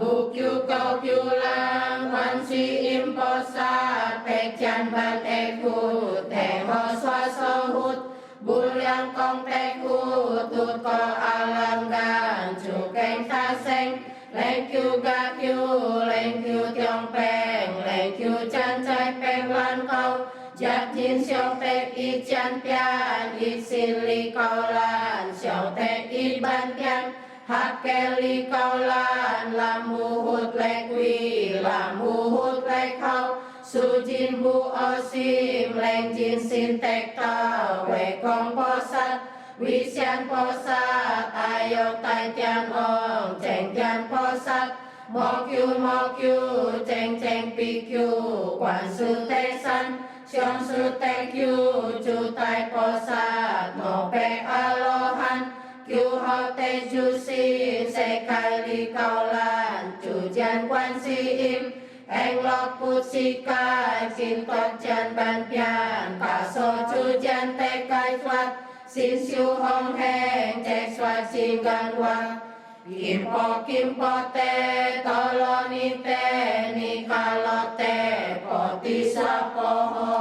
mục kiu cầu kiu lang quan si im po sa pek chan ban e khu te ho xoa so hút bu liang kong te khu tụt co a lang gan chu keng ta sen lên kiu ga kiu lên kiu tiong peng lên kiu chan chai peng lan câu giặc chín xiong tết ít chan pian ít xin li câu lan xiong tết ít ban pian hát kê li câu lan làm mù hút lệ quy làm mù hút lệ khâu su jin bu o sim lên jin xin tết tao về con po sát vi xian po sát ai yo tai tian ong cheng tian po sát mo kiu cheng cheng pi kiu quan sư tê san xiong sư tê kiu chu tai po sát mo pe alohan kiu ho te ju si se kai li cao lan chu jan quan si im anh lo pu si kai xin tot jan ban pian ka so chu jan te kai swat xin siu hong heng te swat xin gan wa kim po te to lo ni te ni ka lo te po ti sa po ho